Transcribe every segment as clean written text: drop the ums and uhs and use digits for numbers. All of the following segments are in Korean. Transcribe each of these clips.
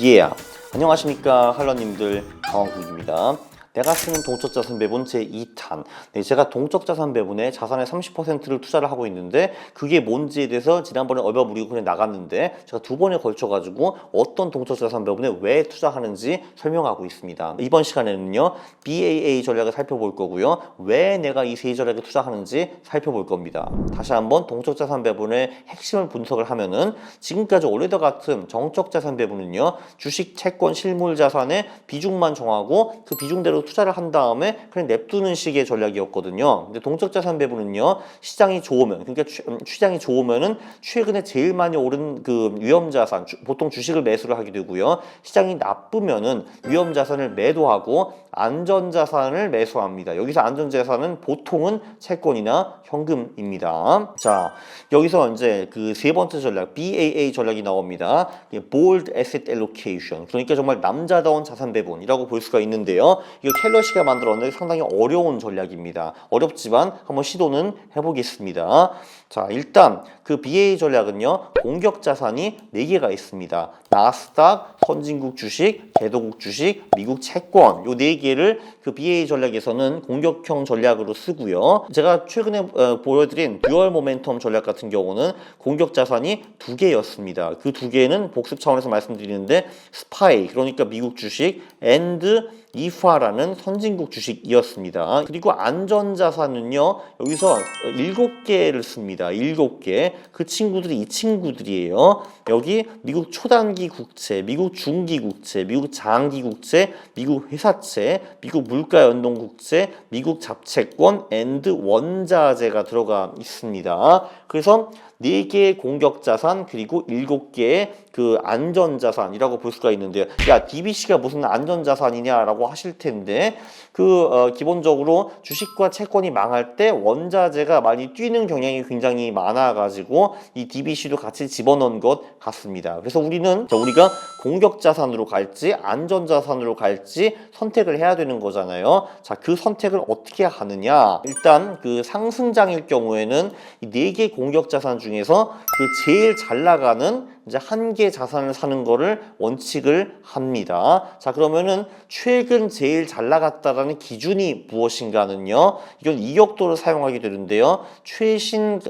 Yeah. 안녕하십니까 할러님들, 강원국입니다. 내가 쓰는 동적자산 배분 제2탄. 제가 동적자산 배분에 자산의 30%를 투자를 하고 있는데 그게 뭔지에 대해서 지난번에 얼버무리고 그냥 나갔는데 제가 두 번에 걸쳐가지고 어떤 동적자산 배분에 왜 투자하는지 설명하고 있습니다. 이번 시간에는요 BAA 전략을 살펴볼 거고요. 왜 내가 이 세 전략에 투자하는지 살펴볼 겁니다. 다시 한번 동적자산 배분의 핵심을 분석을 하면은 지금까지 원래와 같은 정적자산 배분은요 주식, 채권, 실물자산의 비중만 정하고 그 비중대로 투자를 한 다음에 그냥 냅두는 식의 전략이었거든요. 근데 동적자산 배분은요 시장이 좋으면, 그러니까 시장이 좋으면은 최근에 제일 많이 오른 그 위험자산, 보통 주식을 매수를 하게 되고요. 시장이 나쁘면은 위험자산을 매도하고 안전자산을 매수합니다. 여기서 안전자산은 보통은 채권이나 현금입니다. 자, 여기서 이제 그 세 번째 전략 BAA 전략이 나옵니다. Bold Asset Allocation. 그러니까 정말 남자다운 자산 배분이라고 볼 수가 있는데요. 이거 켈러시가 만들었는데 상당히 어려운 전략입니다. 어렵지만 한번 시도는 해보겠습니다. 자, 일단 그 BAA 전략은요 공격 자산이 4개가 있습니다. 나스닥, 선진국 주식, 개도국 주식, 미국 채권, 요 4개를 그 BAA 전략에서는 공격형 전략으로 쓰고요. 제가 최근에 보여드린 듀얼 모멘텀 전략 같은 경우는 공격 자산이 2개였습니다. 그 2개는 복습 차원에서 말씀드리는데 스파이, 그러니까 미국 주식, 앤드 이화라는 선진국 주식이었습니다. 그리고 안전자산은요 여기서 7개를 씁니다. 7개. 그 친구들이 이 친구들이에요. 여기 미국 초단기 국채, 미국 중기 국채, 미국 장기 국채, 미국 회사채, 미국 물가연동 국채, 미국 잡채권, 앤드 원자재가 들어가 있습니다. 그래서 4개의 공격자산 그리고 7개의 그 안전자산이라고 볼 수가 있는데요. 야, DBC가 무슨 안전자산이냐라고 하실 텐데 기본적으로 주식과 채권이 망할 때 원자재가 많이 뛰는 경향이 굉장히 많아가지고 이 DBC도 같이 집어넣은 것 같습니다. 그래서 우리가 공격자산으로 갈지 안전자산으로 갈지 선택을 해야 되는 거잖아요. 자, 그 선택을 어떻게 하느냐? 일단 그 상승장일 경우에는 이 4개 공격자산 중에서 그 제일 잘 나가는 이제 한 개 자산을 사는 거를 원칙을 합니다. 자, 그러면은 최근 제일 잘 나갔다라는 기준이 무엇인가는요. 이건 이격도를 사용하게 되는데요. 최신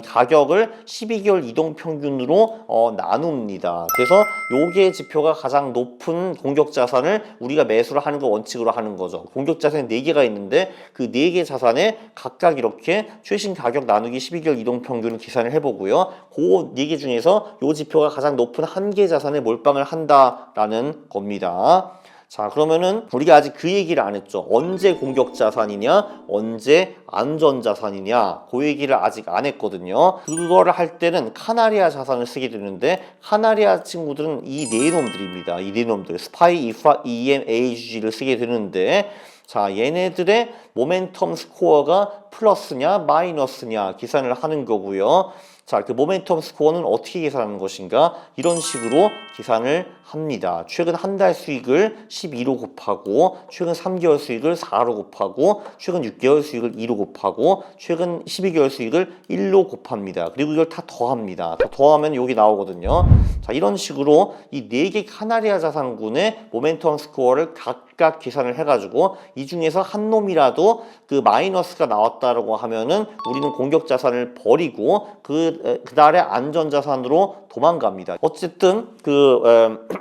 가격을 12개월 이동 평균으로 나눕니다. 그래서 요게 지표가 가장 높은 공격 자산을 우리가 매수를 하는 거 원칙으로 하는 거죠. 공격 자산이 4개가 있는데 그 4개 자산에 각각 이렇게 최신 가격 나누기 12개월 이동 평균을 계산을 해보고요. 그 4개 중에서 요 지표가 가장 높은 한 개 자산에 몰빵을 한다라는 겁니다. 자, 그러면은 우리가 아직 그 얘기를 안 했죠. 언제 공격 자산이냐, 언제 안전 자산이냐, 그 얘기를 아직 안 했거든요. 그거를 할 때는 카나리아 자산을 쓰게 되는데 카나리아 친구들은 이 네 놈들입니다. 이 네 놈들 스파이, 이파, EM, AG를 쓰게 되는데 자, 얘네들의 모멘텀 스코어가 플러스냐 마이너스냐 계산을 하는 거고요. 자, 그 모멘텀 스코어는 어떻게 계산하는 것인가? 이런 식으로 계산을 합니다. 최근 한 달 수익을 12로 곱하고 최근 3개월 수익을 4로 곱하고 최근 6개월 수익을 2로 곱하고 최근 12개월 수익을 1로 곱합니다. 그리고 이걸 다 더합니다. 다 더하면 여기 나오거든요. 자, 이런 식으로 이 4개 카나리아 자산군의 모멘텀 스코어를 각각 계산을 해가지고 이 중에서 한 놈이라도 그 마이너스가 나왔다라고 하면은 우리는 공격 자산을 버리고 그 달에 안전 자산으로 도망갑니다. 어쨌든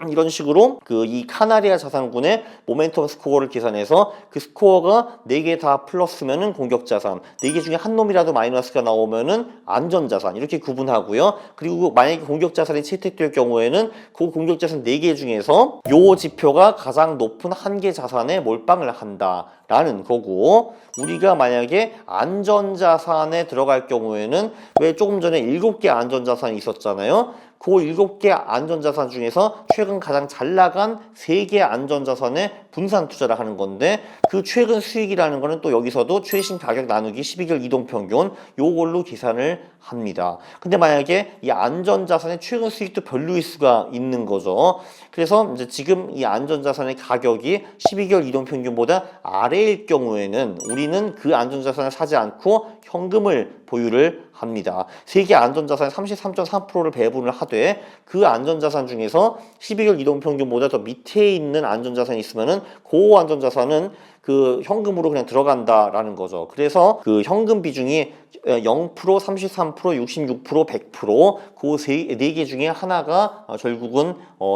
이런 식으로 이 카나리아 자산군의 모멘텀 스코어를 계산해서 그 스코어가 4개 다 플러스면은 공격 자산, 4개 중에 한 놈이라도 마이너스가 나오면은 안전 자산 이렇게 구분하고요. 그리고 만약에 공격 자산이 채택될 경우에는 그 공격 자산 4개 중에서 요 지표가 가장 높은 한 개 자산에 몰빵을 한다라는 거고, 우리가 만약에 안전자산에 들어갈 경우에는 왜 조금 전에 7개 안전자산이 있었잖아요. 그 7개 안전자산 중에서 최근 가장 잘 나간 3개 안전자산에 분산 투자를 하는 건데 그 최근 수익이라는 거는 또 여기서도 최신 가격 나누기 12개월 이동평균 요걸로 계산을 합니다. 근데 만약에 이 안전자산의 최근 수익도 별로일 수가 있는 거죠. 그래서 이제 지금 이 안전자산의 가격이 12개월 이동평균보다 아래일 경우에는 우리는 그 안전자산을 사지 않고 현금을 보유를 합니다. 세계 안전자산의 33.3%를 배분을 하되 그 안전자산 중에서 12개월 이동평균보다 더 밑에 있는 안전자산이 있으면은 그 안전자산은 그 현금으로 그냥 들어간다라는 거죠. 그래서 그 현금 비중이 0%, 33%, 66%, 100%그 네 개 중에 하나가 결국은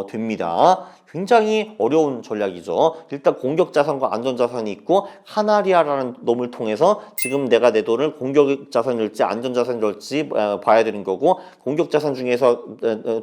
됩니다. 굉장히 어려운 전략이죠. 일단 공격자산과 안전자산이 있고 카나리아라는 놈을 통해서 지금 내가 내 돈을 공격자산을 넣을지 안전자산을 넣을지 봐야 되는 거고 공격자산 중에서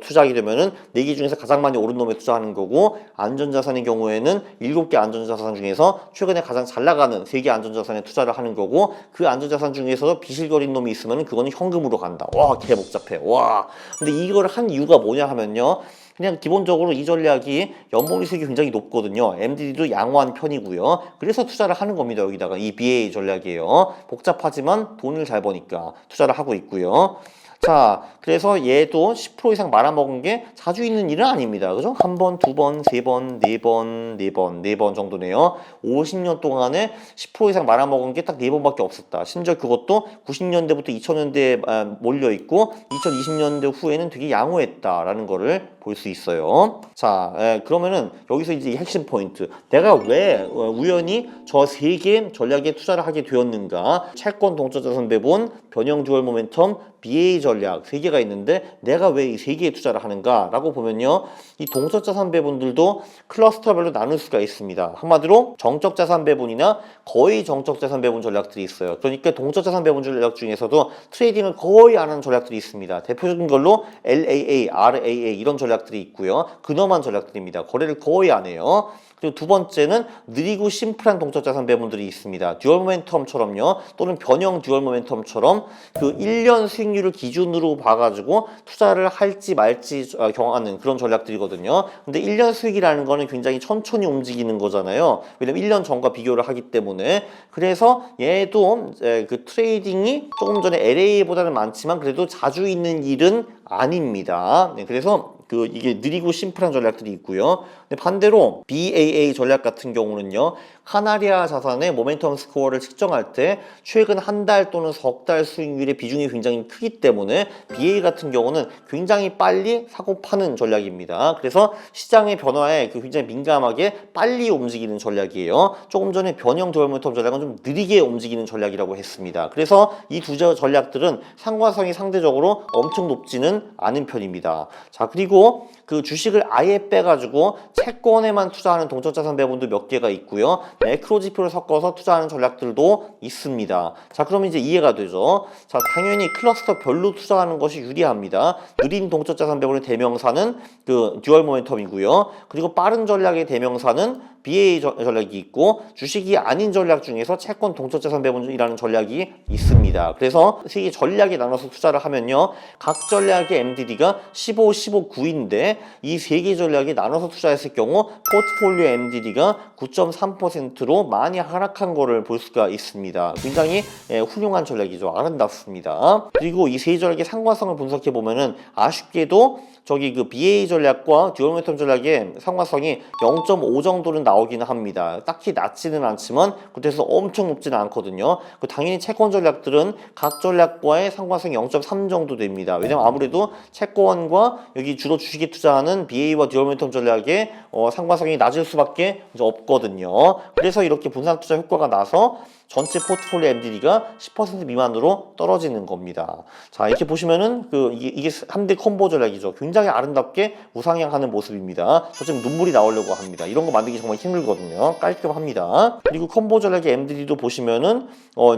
투자하게 되면은 4개 중에서 가장 많이 오른 놈에 투자하는 거고 안전자산의 경우에는 7개 안전자산 중에서 최근에 가장 잘 나가는 3개 안전자산에 투자를 하는 거고 그 안전자산 중에서도 비실거린 놈이 있으면은 그거는 현금으로 간다. 와, 개 복잡해. 와. 근데 이걸 한 이유가 뭐냐 하면요. 그냥 기본적으로 이 전략이 연봉이익이 굉장히 높거든요. MDD도 양호한 편이고요. 그래서 투자를 하는 겁니다. 여기다가 이 BA 전략이에요. 복잡하지만 돈을 잘 버니까 투자를 하고 있고요. 자, 그래서 얘도 10% 이상 말아먹은 게 자주 있는 일은 아닙니다. 그죠? 한 번, 두 번, 세 번, 네 번, 네 번 정도네요. 50년 동안에 10% 이상 말아먹은 게 딱 4번밖에 없었다. 심지어 그것도 90년대부터 2000년대에 몰려있고 2020년대 후에는 되게 양호했다라는 거를 볼 수 있어요. 자, 그러면은 여기서 이제 이 핵심 포인트. 내가 왜 우연히 저 3개 전략에 투자를 하게 되었는가? 채권, 동적자산 배분, 변형 듀얼 모멘텀, BA 전략 3개가 있는데 내가 왜 이 3개에 투자를 하는가 라고 보면요, 이 동적자산 배분들도 클러스터별로 나눌 수가 있습니다. 한마디로 정적자산 배분이나 거의 정적자산 배분 전략들이 있어요. 그러니까 동적자산 배분 전략 중에서도 트레이딩을 거의 안 하는 전략들이 있습니다. 대표적인 걸로 LAA, RAA 이런 전략들이 있고요. 근엄한 전략들입니다. 거래를 거의 안 해요. 그리고 두 번째는 느리고 심플한 동적자산 배분들이 있습니다. 듀얼 모멘텀처럼요, 또는 변형 듀얼 모멘텀처럼 그 1년 수익률을 기준으로 봐가지고 투자를 할지 말지 경하는 그런 전략들이거든요. 근데 1년 수익이라는 거는 굉장히 천천히 움직이는 거잖아요. 왜냐면 1년 전과 비교를 하기 때문에. 그래서 얘도 그 트레이딩이 조금 전에 LA보다는 많지만 그래도 자주 있는 일은 아닙니다. 네, 그래서 이게 느리고 심플한 전략들이 있고요. 근데 반대로 BAA 전략 같은 경우는요, 카나리아 자산의 모멘텀 스코어를 측정할 때 최근 한 달 또는 석 달 수익률의 비중이 굉장히 크기 때문에 BA 같은 경우는 굉장히 빨리 사고 파는 전략입니다. 그래서 시장의 변화에 굉장히 민감하게 빨리 움직이는 전략이에요. 조금 전에 변형 듀얼 모멘텀 전략은 좀 느리게 움직이는 전략이라고 했습니다. 그래서 이 두 전략들은 상관성이 상대적으로 엄청 높지는 않은 편입니다. 자, 그리고 그 주식을 아예 빼가지고 채권에만 투자하는 동적자산 배분도 몇 개가 있고요. 매크로 지표를 섞어서 투자하는 전략들도 있습니다. 자, 그럼 이제 이해가 되죠. 자, 당연히 클러스터 별로 투자하는 것이 유리합니다. 느린 동적자산 배분의 대명사는 그 듀얼 모멘텀이고요. 그리고 빠른 전략의 대명사는 BA 전략이 있고, 주식이 아닌 전략 중에서 채권 동적자산 배분이라는 전략이 있습니다. 그래서 세 개 전략에 나눠서 투자를 하면요, 각 전략의 MDD가 15, 15, 9인데 이 세 개 전략에 나눠서 투자했을 경우 포트폴리오 MDD가 9.3%로 많이 하락한 거를 볼 수가 있습니다. 굉장히 훌륭한 전략이죠. 아름답습니다. 그리고 이 세 전략의 상관성을 분석해 보면은 아쉽게도 저기 그 BA 전략과 듀얼 모멘텀 전략의 상관성이 0.5 정도는 나오기는 합니다. 딱히 낮지는 않지만 그래서 엄청 높지는 않거든요. 당연히 채권 전략들은 각 전략과의 상관성이 0.3 정도 됩니다. 왜냐면 아무래도 채권과 여기 주로 주식에 투자하는 BA와 듀얼 모멘텀 전략의 상관성이 낮을 수밖에 없거든요. 그래서 이렇게 분산 투자 효과가 나서 전체 포트폴리오 MDD가 10% 미만으로 떨어지는 겁니다. 자, 이렇게 보시면은 이게 3대 콤보 전략이죠. 굉장히 아름답게 우상향하는 모습입니다. 저 지금 눈물이 나오려고 합니다. 이런 거 만들기 정말 힘들거든요. 깔끔합니다. 그리고 콤보 전략의 MDD도 보시면은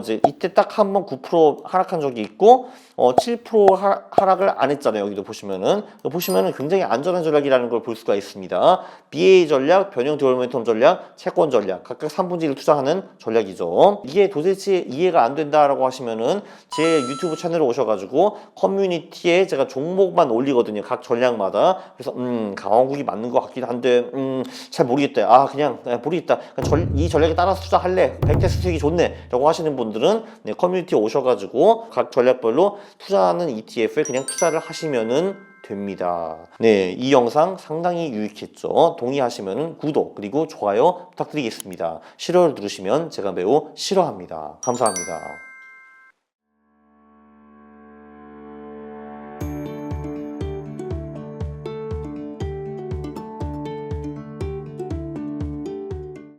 이제 이때 딱 한 번 9% 하락한 적이 있고 7% 하락을 안 했잖아요. 여기도 보시면은 굉장히 안전한 전략이라는 걸 볼 수가 있습니다. BA 전략, 변형 듀얼 모멘텀 전략, 채권 전략 각각 3분의 1을 투자하는 전략이죠. 있고요. 이게 도대체 이해가 안 된다라고 하시면은 제 유튜브 채널에 오셔가지고 커뮤니티에 제가 종목만 올리거든요. 각 전략마다. 그래서 강원국이 맞는 것 같긴 한데 잘 모르겠다. 그냥 모르겠다. 이 전략에 따라서 투자할래. 백테스 수익이 좋네. 라고 하시는 분들은 네, 커뮤니티에 오셔가지고 각 전략별로 투자하는 ETF에 그냥 투자를 하시면은 됩니다. 네, 이 영상 상당히 유익했죠. 동의하시면 구독 그리고 좋아요 부탁드리겠습니다. 싫어를 누르시면 제가 매우 싫어합니다. 감사합니다.